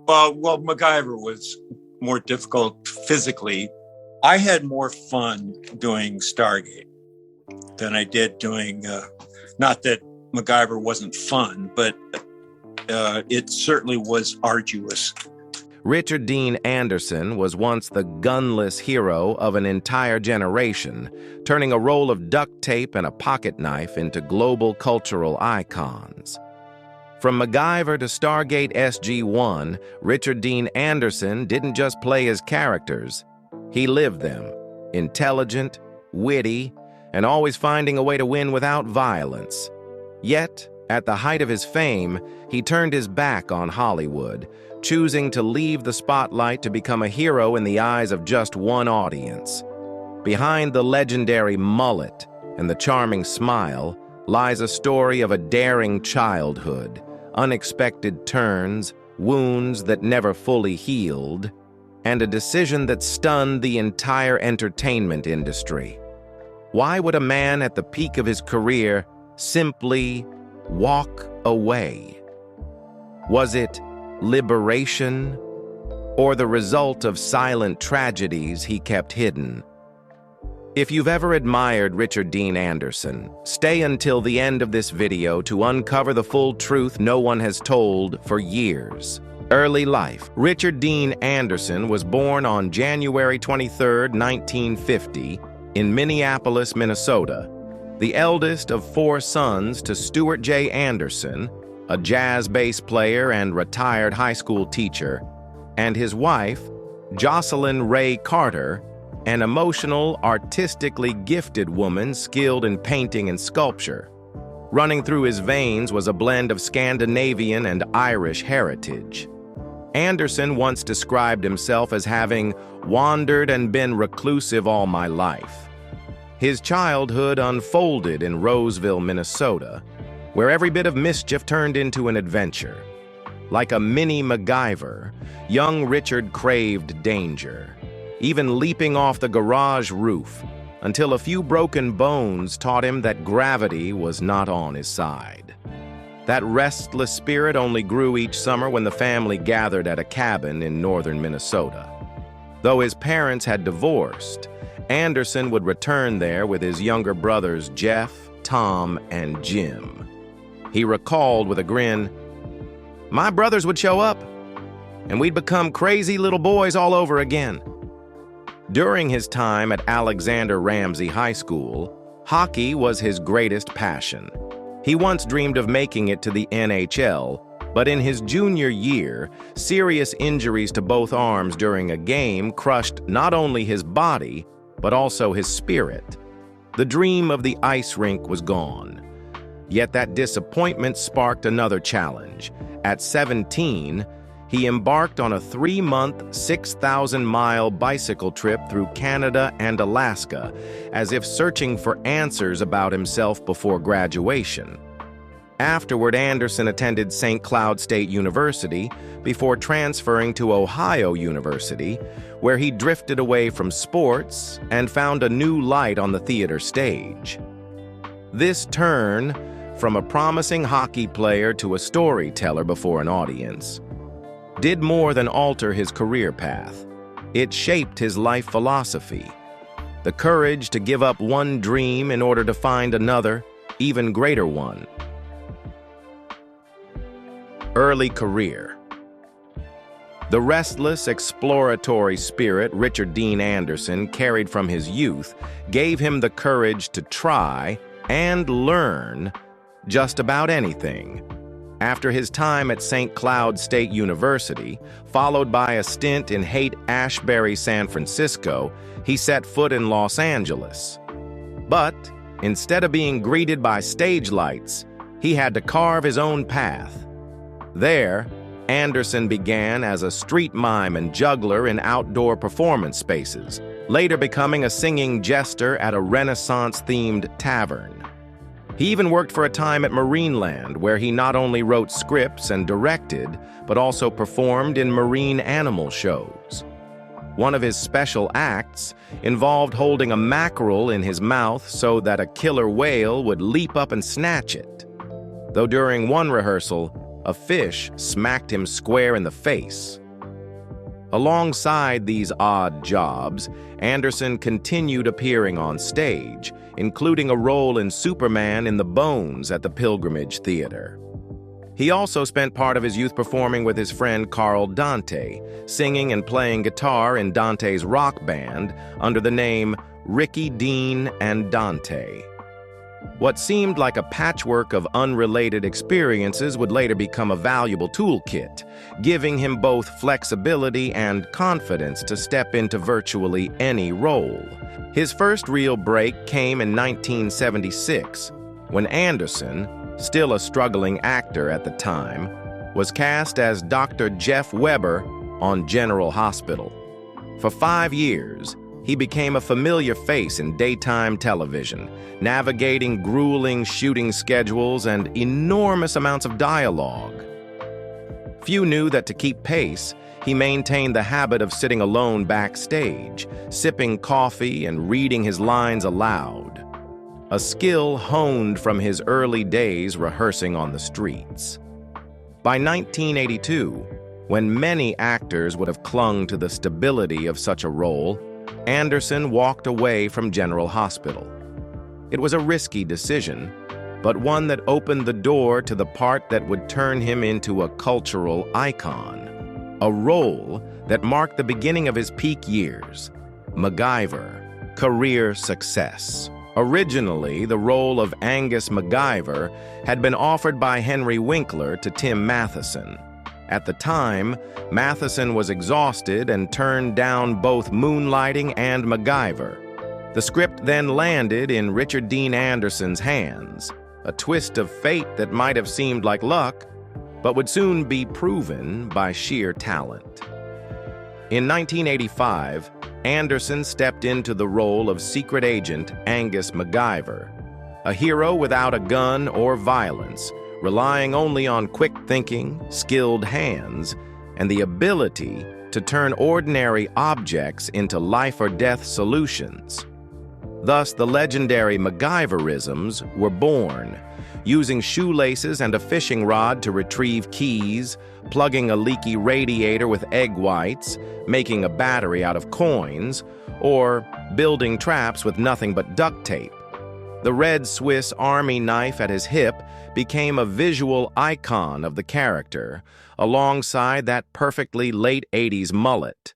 Well, MacGyver was more difficult physically. I had more fun doing Stargate than I did doing, not that MacGyver wasn't fun, but it certainly was arduous. Richard Dean Anderson was once the gunless hero of an entire generation, turning a roll of duct tape and a pocket knife into global cultural icons. From MacGyver to Stargate SG-1, Richard Dean Anderson didn't just play his characters, he lived them, intelligent, witty, and always finding a way to win without violence. Yet, at the height of his fame, he turned his back on Hollywood, choosing to leave the spotlight to become a hero in the eyes of just one audience. Behind the legendary mullet and the charming smile lies a story of a daring childhood, unexpected turns, wounds that never fully healed, and a decision that stunned the entire entertainment industry. Why would a man at the peak of his career simply walk away? Was it liberation or the result of silent tragedies he kept hidden? If you've ever admired Richard Dean Anderson, stay until the end of this video to uncover the full truth no one has told for years. Early life. Richard Dean Anderson was born on January 23, 1950, in Minneapolis, Minnesota, the eldest of 4 sons to Stuart J. Anderson, a jazz bass player and retired high school teacher, and his wife, Jocelyn Ray Carter, an emotional, artistically gifted woman skilled in painting and sculpture. Running through his veins was a blend of Scandinavian and Irish heritage. Anderson once described himself as having wandered and been reclusive all my life. His childhood unfolded in Roseville, Minnesota, where every bit of mischief turned into an adventure. Like a mini MacGyver, young Richard craved danger, even leaping off the garage roof, until a few broken bones taught him that gravity was not on his side. That restless spirit only grew each summer when the family gathered at a cabin in northern Minnesota. Though his parents had divorced, Anderson would return there with his younger brothers Jeff, Tom, and Jim. He recalled with a grin, "My brothers would show up, and we'd become crazy little boys all over again." During his time at Alexander Ramsey High School, hockey was his greatest passion. He once dreamed of making it to the NHL, but in his junior year, serious injuries to both arms during a game crushed not only his body, but also his spirit. The dream of the ice rink was gone. Yet that disappointment sparked another challenge. At 17, he embarked on a 3-month, 6,000-mile bicycle trip through Canada and Alaska, as if searching for answers about himself before graduation. Afterward, Anderson attended St. Cloud State University before transferring to Ohio University, where he drifted away from sports and found a new light on the theater stage. This turn, from a promising hockey player to a storyteller before an audience, did more than alter his career path. It shaped his life philosophy. The courage to give up one dream in order to find another, even greater one. Early career. The restless, exploratory spirit Richard Dean Anderson carried from his youth gave him the courage to try and learn just about anything. After his time at St. Cloud State University, followed by a stint in Haight-Ashbury, San Francisco, he set foot in Los Angeles. But instead of being greeted by stage lights, he had to carve his own path. There, Anderson began as a street mime and juggler in outdoor performance spaces, later becoming a singing jester at a Renaissance-themed tavern. He even worked for a time at Marineland, where he not only wrote scripts and directed, but also performed in marine animal shows. One of his special acts involved holding a mackerel in his mouth so that a killer whale would leap up and snatch it. Though during one rehearsal, a fish smacked him square in the face. Alongside these odd jobs, Anderson continued appearing on stage, including a role in Superman in the Bones at the Pilgrimage Theater. He also spent part of his youth performing with his friend Carl Dante, singing and playing guitar in Dante's rock band under the name Ricky, Dean, and Dante. What seemed like a patchwork of unrelated experiences would later become a valuable toolkit, giving him both flexibility and confidence to step into virtually any role. His first real break came in 1976, when Anderson, still a struggling actor at the time, was cast as Dr. Jeff Weber on General Hospital. For 5 years, he became a familiar face in daytime television, navigating grueling shooting schedules and enormous amounts of dialogue. Few knew that to keep pace, he maintained the habit of sitting alone backstage, sipping coffee and reading his lines aloud, a skill honed from his early days rehearsing on the streets. By 1982, when many actors would have clung to the stability of such a role, Anderson walked away from General Hospital. It was a risky decision, but one that opened the door to the part that would turn him into a cultural icon, a role that marked the beginning of his peak years, MacGyver, career success. Originally, the role of Angus MacGyver had been offered by Henry Winkler to Tim Matheson. At the time, Matheson was exhausted and turned down both Moonlighting and MacGyver. The script then landed in Richard Dean Anderson's hands, a twist of fate that might have seemed like luck, but would soon be proven by sheer talent. In 1985, Anderson stepped into the role of secret agent Angus MacGyver, a hero without a gun or violence, relying only on quick thinking, skilled hands, and the ability to turn ordinary objects into life-or-death solutions. Thus, the legendary MacGyverisms were born, using shoelaces and a fishing rod to retrieve keys, plugging a leaky radiator with egg whites, making a battery out of coins, or building traps with nothing but duct tape. The red Swiss Army knife at his hip became a visual icon of the character, alongside that perfectly late 80s mullet.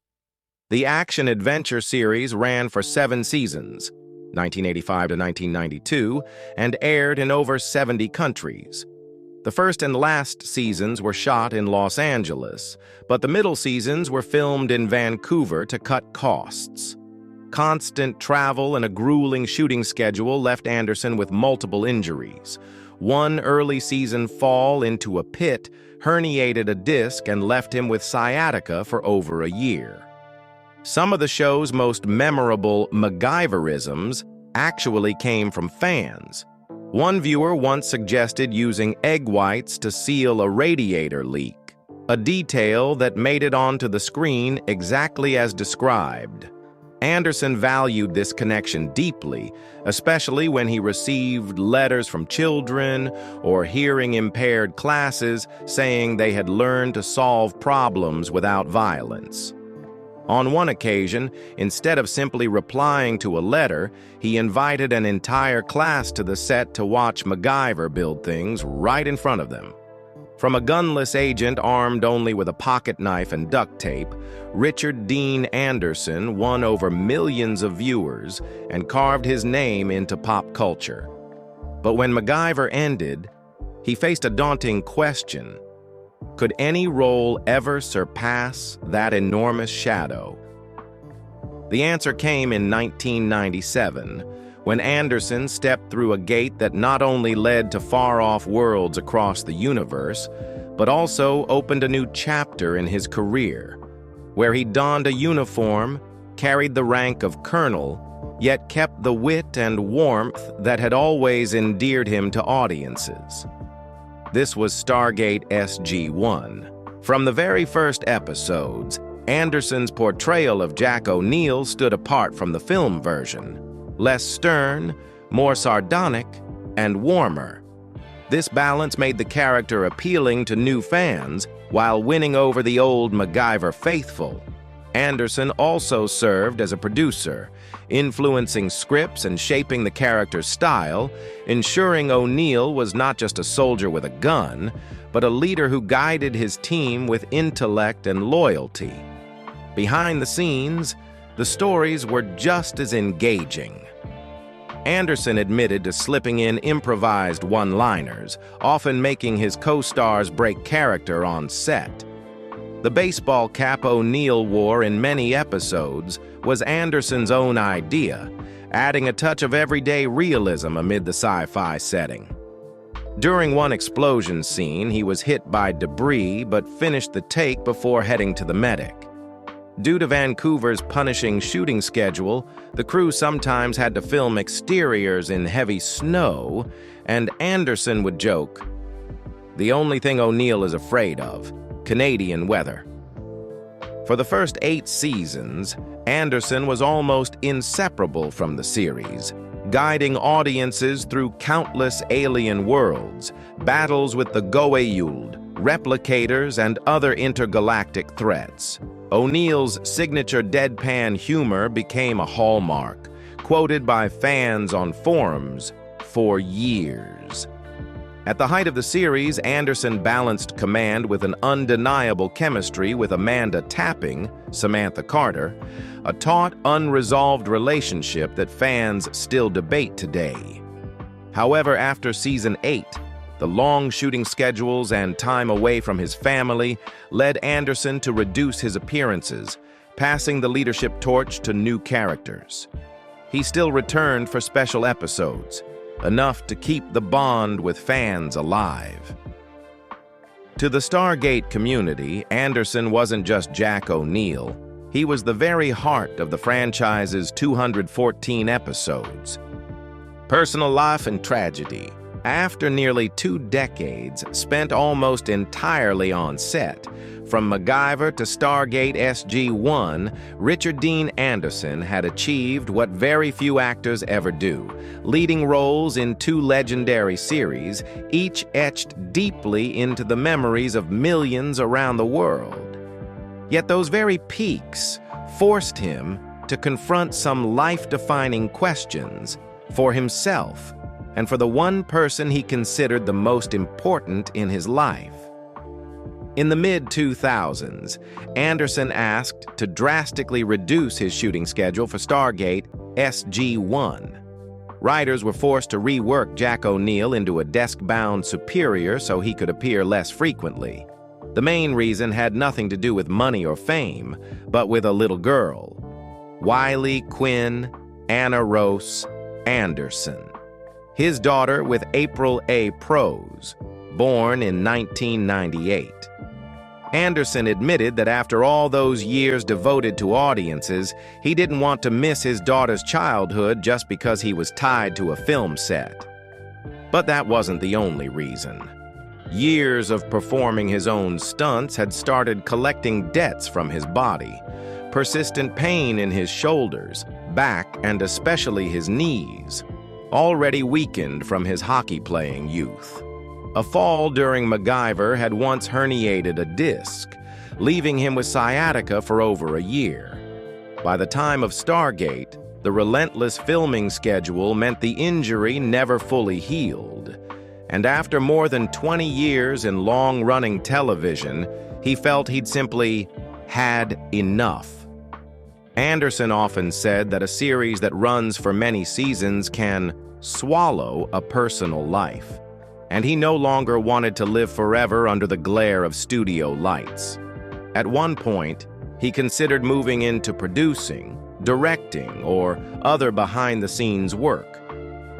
The action-adventure series ran for 7 seasons, 1985 to 1992, and aired in over 70 countries. The first and last seasons were shot in Los Angeles, but the middle seasons were filmed in Vancouver to cut costs. Constant travel and a grueling shooting schedule left Anderson with multiple injuries. One early season fall into a pit herniated a disc and left him with sciatica for over a year. Some of the show's most memorable MacGyverisms actually came from fans. One viewer once suggested using egg whites to seal a radiator leak, a detail that made it onto the screen exactly as described. Anderson valued this connection deeply, especially when he received letters from children or hearing-impaired classes saying they had learned to solve problems without violence. On one occasion, instead of simply replying to a letter, he invited an entire class to the set to watch MacGyver build things right in front of them. From a gunless agent armed only with a pocket knife and duct tape, Richard Dean Anderson won over millions of viewers and carved his name into pop culture. But when MacGyver ended, he faced a daunting question. Could any role ever surpass that enormous shadow? The answer came in 1997, when Anderson stepped through a gate that not only led to far-off worlds across the universe, but also opened a new chapter in his career, where he donned a uniform, carried the rank of colonel, yet kept the wit and warmth that had always endeared him to audiences. This was Stargate SG-1. From the very first episodes, Anderson's portrayal of Jack O'Neill stood apart from the film version, less stern, more sardonic, and warmer. This balance made the character appealing to new fans while winning over the old MacGyver faithful. Anderson also served as a producer, influencing scripts and shaping the character's style, ensuring O'Neill was not just a soldier with a gun, but a leader who guided his team with intellect and loyalty. Behind the scenes, the stories were just as engaging. Anderson admitted to slipping in improvised one-liners, often making his co-stars break character on set. The baseball cap O'Neill wore in many episodes was Anderson's own idea, adding a touch of everyday realism amid the sci-fi setting. During one explosion scene, he was hit by debris but finished the take before heading to the medic. Due to Vancouver's punishing shooting schedule, the crew sometimes had to film exteriors in heavy snow, and Anderson would joke, "The only thing O'Neill is afraid of, Canadian weather." For the first 8 seasons, Anderson was almost inseparable from the series, guiding audiences through countless alien worlds, battles with the Goa'uld, replicators, and other intergalactic threats. O'Neill's signature deadpan humor became a hallmark, quoted by fans on forums for years. At the height of the series, Anderson balanced command with an undeniable chemistry with Amanda Tapping, Samantha Carter, a taut, unresolved relationship that fans still debate today. However, after Season 8, the long shooting schedules and time away from his family led Anderson to reduce his appearances, passing the leadership torch to new characters. He still returned for special episodes, enough to keep the bond with fans alive. To the Stargate community, Anderson wasn't just Jack O'Neill. He was the very heart of the franchise's 214 episodes. Personal life and tragedy. After nearly 2 decades spent almost entirely on set, from MacGyver to Stargate SG-1, Richard Dean Anderson had achieved what very few actors ever do, leading roles in 2 legendary series, each etched deeply into the memories of millions around the world. Yet those very peaks forced him to confront some life-defining questions for himself and for the one person he considered the most important in his life. In the mid-2000s, Anderson asked to drastically reduce his shooting schedule for Stargate SG-1. Writers were forced to rework Jack O'Neill into a desk-bound superior so he could appear less frequently. The main reason had nothing to do with money or fame, but with a little girl, Wiley Quinn Anna Rose Anderson, his daughter with April A. Prose, born in 1998. Anderson admitted that after all those years devoted to audiences, he didn't want to miss his daughter's childhood just because he was tied to a film set. But that wasn't the only reason. Years of performing his own stunts had started collecting debts from his body. Persistent pain in his shoulders, back, and especially his knees, already weakened from his hockey-playing youth. A fall during MacGyver had once herniated a disc, leaving him with sciatica for over a year. By the time of Stargate, the relentless filming schedule meant the injury never fully healed. And after more than 20 years in long-running television, he felt he'd simply had enough. Anderson often said that a series that runs for many seasons can swallow a personal life, and he no longer wanted to live forever under the glare of studio lights. At one point, he considered moving into producing, directing, or other behind-the-scenes work.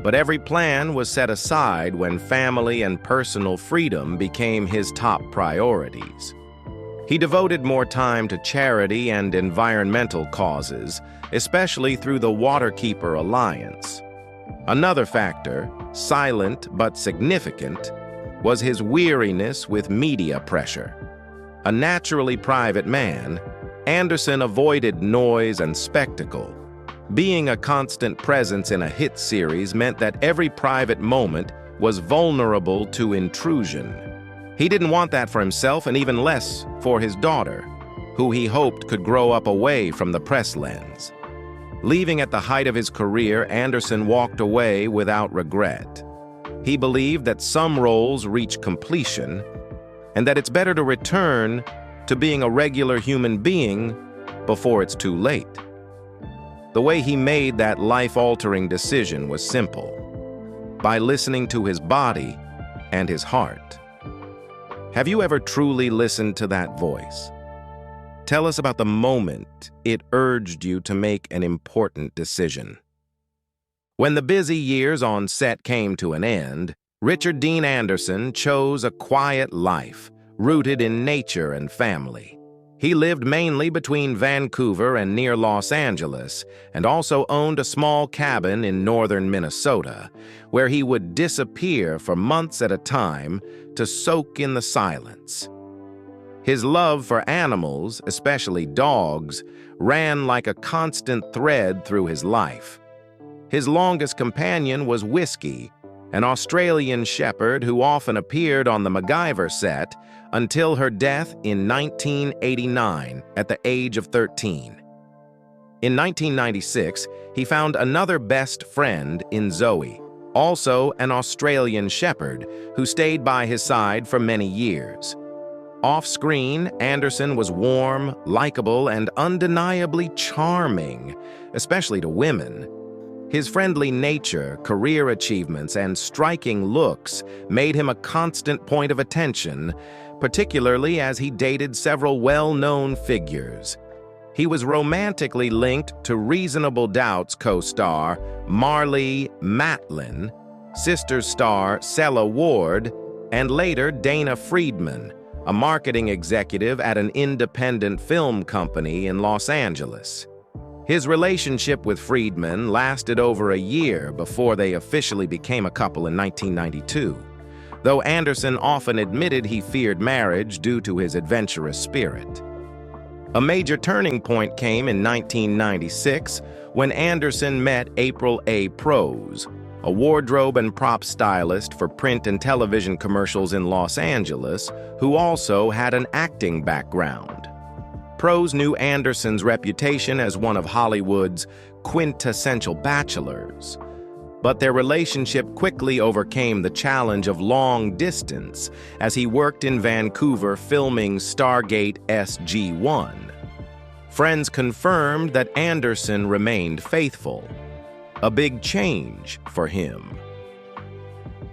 But every plan was set aside when family and personal freedom became his top priorities. He devoted more time to charity and environmental causes, especially through the Waterkeeper Alliance. Another factor, silent but significant, was his weariness with media pressure. A naturally private man, Anderson avoided noise and spectacle. Being a constant presence in a hit series meant that every private moment was vulnerable to intrusion. He didn't want that for himself and even less for his daughter, who he hoped could grow up away from the press lens. Leaving at the height of his career, Anderson walked away without regret. He believed that some roles reach completion and that it's better to return to being a regular human being before it's too late. The way he made that life-altering decision was simple: by listening to his body and his heart. Have you ever truly listened to that voice? Tell us about the moment it urged you to make an important decision. When the busy years on set came to an end, Richard Dean Anderson chose a quiet life, rooted in nature and family. He lived mainly between Vancouver and near Los Angeles, and also owned a small cabin in northern Minnesota, where he would disappear for months at a time to soak in the silence. His love for animals, especially dogs, ran like a constant thread through his life. His longest companion was Whiskey, an Australian shepherd who often appeared on the MacGyver set until her death in 1989 at the age of 13. In 1996, he found another best friend in Zoe, also an Australian shepherd who stayed by his side for many years. Off-screen, Anderson was warm, likable, and undeniably charming, especially to women. His friendly nature, career achievements, and striking looks made him a constant point of attention, particularly as he dated several well-known figures. He was romantically linked to Reasonable Doubt's co-star Marlee Matlin, Sisters star Cella Ward, and later Dana Friedman, a marketing executive at an independent film company in Los Angeles. His relationship with Friedman lasted over a year before they officially became a couple in 1992, though Anderson often admitted he feared marriage due to his adventurous spirit. A major turning point came in 1996 when Anderson met April A. Prose, a wardrobe and prop stylist for print and television commercials in Los Angeles, who also had an acting background. Prose knew Anderson's reputation as one of Hollywood's quintessential bachelors, but their relationship quickly overcame the challenge of long distance as he worked in Vancouver filming Stargate SG-1. Friends confirmed that Anderson remained faithful, a big change for him.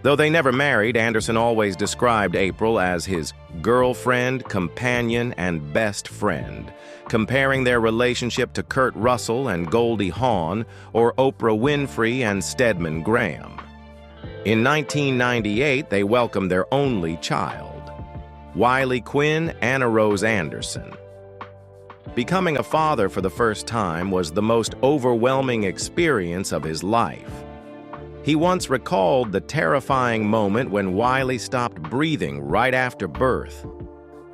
Though they never married, Anderson always described April as his girlfriend, companion, and best friend, comparing their relationship to Kurt Russell and Goldie Hawn or Oprah Winfrey and Stedman Graham. In 1998, they welcomed their only child, Wiley Quinn Anna Rose Anderson. Becoming a father for the first time was the most overwhelming experience of his life. He once recalled the terrifying moment when Wiley stopped breathing right after birth,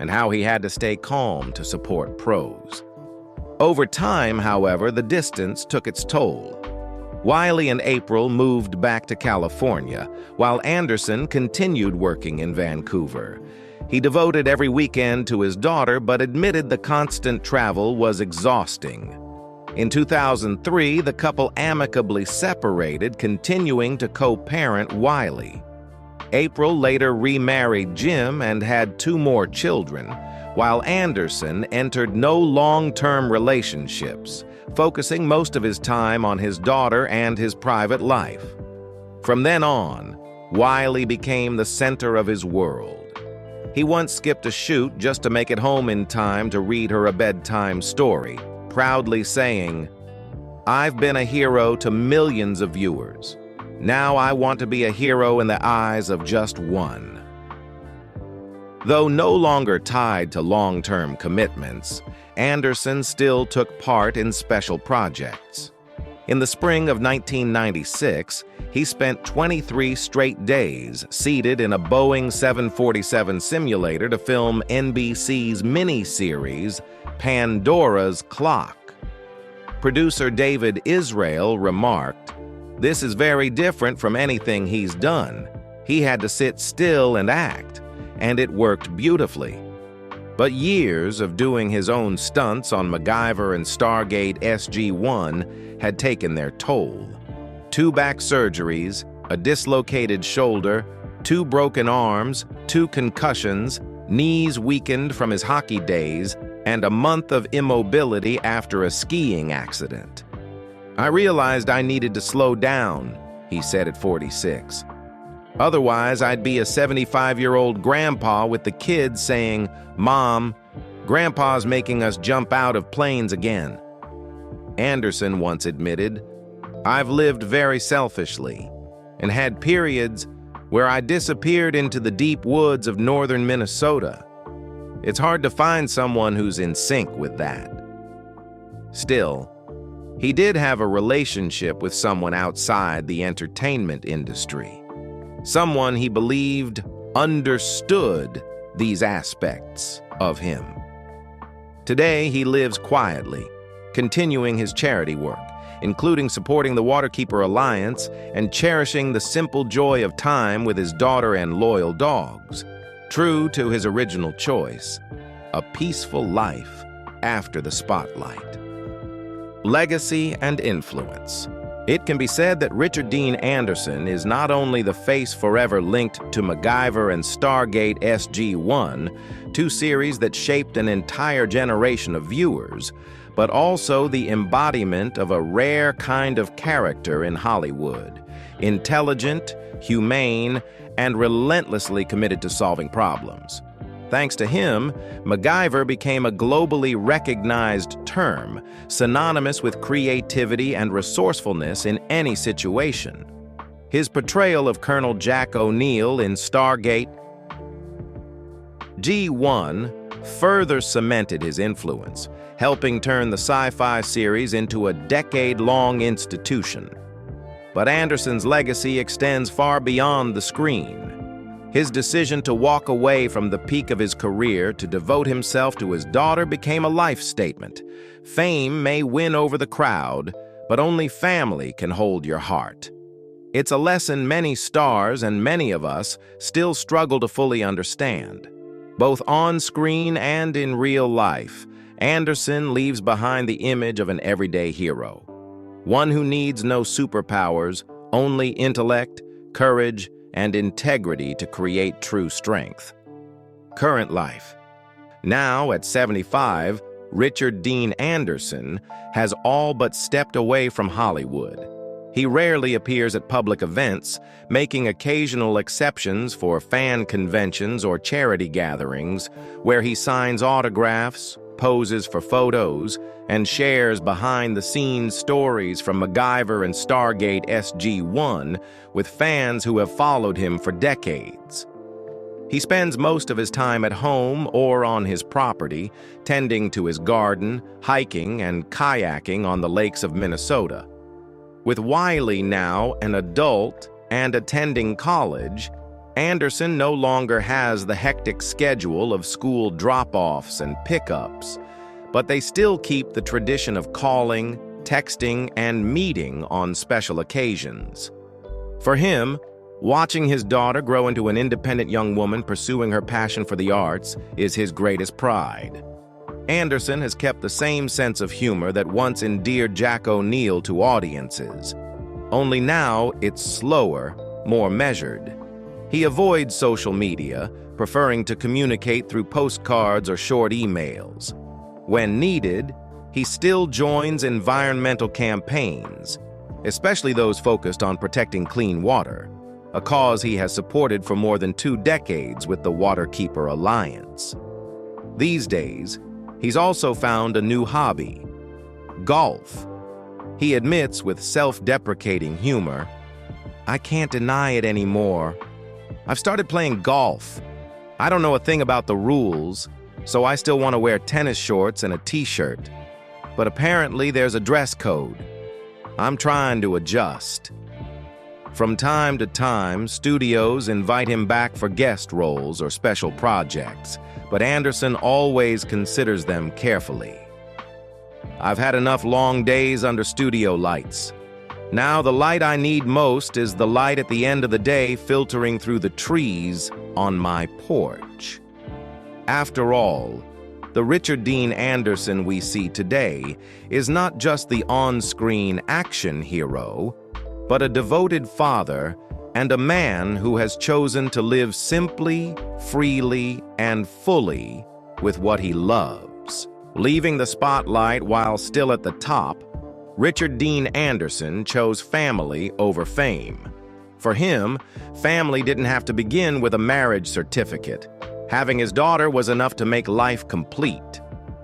and how he had to stay calm to support Prose. Over time, however, the distance took its toll. Wiley and April moved back to California, while Anderson continued working in Vancouver. He devoted every weekend to his daughter, but admitted the constant travel was exhausting. In 2003, the couple amicably separated, continuing to co-parent Wiley. April later remarried Jim and had 2 more children, while Anderson entered no long-term relationships, focusing most of his time on his daughter and his private life. From then on, Wiley became the center of his world. He once skipped a shoot just to make it home in time to read her a bedtime story, proudly saying, "I've been a hero to millions of viewers. Now I want to be a hero in the eyes of just one." Though no longer tied to long-term commitments, Anderson still took part in special projects. In the spring of 1996, he spent 23 straight days seated in a Boeing 747 simulator to film NBC's mini-series, Pandora's Clock. Producer David Israel remarked, "This is very different from anything he's done. He had to sit still and act, and it worked beautifully. But years of doing his own stunts on MacGyver and Stargate SG-1 had taken their toll. 2 back surgeries, a dislocated shoulder, 2 broken arms, 2 concussions, knees weakened from his hockey days, and a month of immobility after a skiing accident. "I realized I needed to slow down," he said at 46. "Otherwise, I'd be a 75-year-old grandpa with the kids saying, 'Mom, Grandpa's making us jump out of planes again.'" Anderson once admitted, "I've lived very selfishly and had periods where I disappeared into the deep woods of northern Minnesota. It's hard to find someone who's in sync with that." Still, he did have a relationship with someone outside the entertainment industry. Someone he believed understood these aspects of him. Today, he lives quietly, continuing his charity work, including supporting the Waterkeeper Alliance and cherishing the simple joy of time with his daughter and loyal dogs, true to his original choice, a peaceful life after the spotlight. Legacy and influence. It can be said that Richard Dean Anderson is not only the face forever linked to MacGyver and Stargate SG-1, 2 series that shaped an entire generation of viewers, but also the embodiment of a rare kind of character in Hollywood, intelligent, humane, and relentlessly committed to solving problems. Thanks to him, MacGyver became a globally recognized term, synonymous with creativity and resourcefulness in any situation. His portrayal of Colonel Jack O'Neill in Stargate SG-1 further cemented his influence, helping turn the sci-fi series into a decade-long institution. But Anderson's legacy extends far beyond the screen. His decision to walk away from the peak of his career to devote himself to his daughter became a life statement. Fame may win over the crowd, but only family can hold your heart. It's a lesson many stars and many of us still struggle to fully understand. Both on screen and in real life, Anderson leaves behind the image of an everyday hero. One who needs no superpowers, only intellect, courage, and integrity to create true strength. Current life. Now, at 75, Richard Dean Anderson has all but stepped away from Hollywood. He rarely appears at public events, making occasional exceptions for fan conventions or charity gatherings, where he signs autographs, poses for photos, and shares behind-the-scenes stories from MacGyver and Stargate SG-1 with fans who have followed him for decades. He spends most of his time at home or on his property, tending to his garden, hiking, and kayaking on the lakes of Minnesota. With Wiley now an adult and attending college, Anderson no longer has the hectic schedule of school drop-offs and pickups, but they still keep the tradition of calling, texting, and meeting on special occasions. For him, watching his daughter grow into an independent young woman pursuing her passion for the arts is his greatest pride. Anderson has kept the same sense of humor that once endeared Jack O'Neill to audiences. Only now it's slower, more measured. He avoids social media, preferring to communicate through postcards or short emails. When needed, he still joins environmental campaigns, especially those focused on protecting clean water, a cause he has supported for more than 2 decades with the Waterkeeper Alliance. These days, he's also found a new hobby: golf. He admits with self-deprecating humor, "I can't deny it anymore. I've started playing golf. I don't know a thing about the rules, so I still want to wear tennis shorts and a t-shirt. But apparently there's a dress code. I'm trying to adjust." From time to time, studios invite him back for guest roles or special projects, but Anderson always considers them carefully. "I've had enough long days under studio lights. Now the light I need most is the light at the end of the day filtering through the trees on my porch. After all, the Richard Dean Anderson we see today is not just the on-screen action hero, but a devoted father and a man who has chosen to live simply, freely, and fully with what he loves. Leaving the spotlight while still at the top, Richard Dean Anderson chose family over fame. For him, family didn't have to begin with a marriage certificate. Having his daughter was enough to make life complete.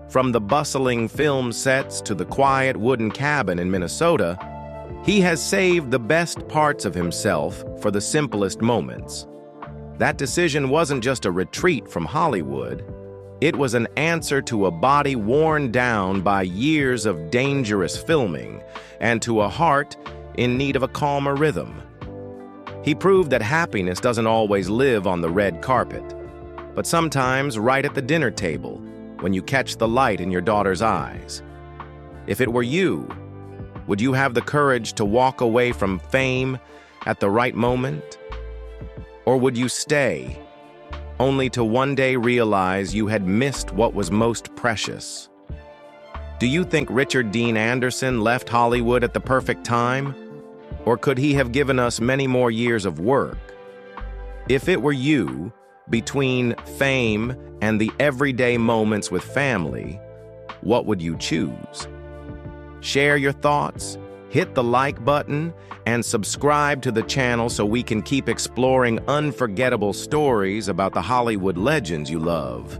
From the bustling film sets to the quiet wooden cabin in Minnesota, he has saved the best parts of himself for the simplest moments. That decision wasn't just a retreat from Hollywood. It was an answer to a body worn down by years of dangerous filming and to a heart in need of a calmer rhythm. He proved that happiness doesn't always live on the red carpet, but sometimes right at the dinner table when you catch the light in your daughter's eyes. If it were you, would you have the courage to walk away from fame at the right moment? Or would you stay, only to one day realize you had missed what was most precious? Do you think Richard Dean Anderson left Hollywood at the perfect time? Or could he have given us many more years of work? If it were you, between fame and the everyday moments with family, what would you choose? Share your thoughts, hit the like button, and subscribe to the channel so we can keep exploring unforgettable stories about the Hollywood legends you love.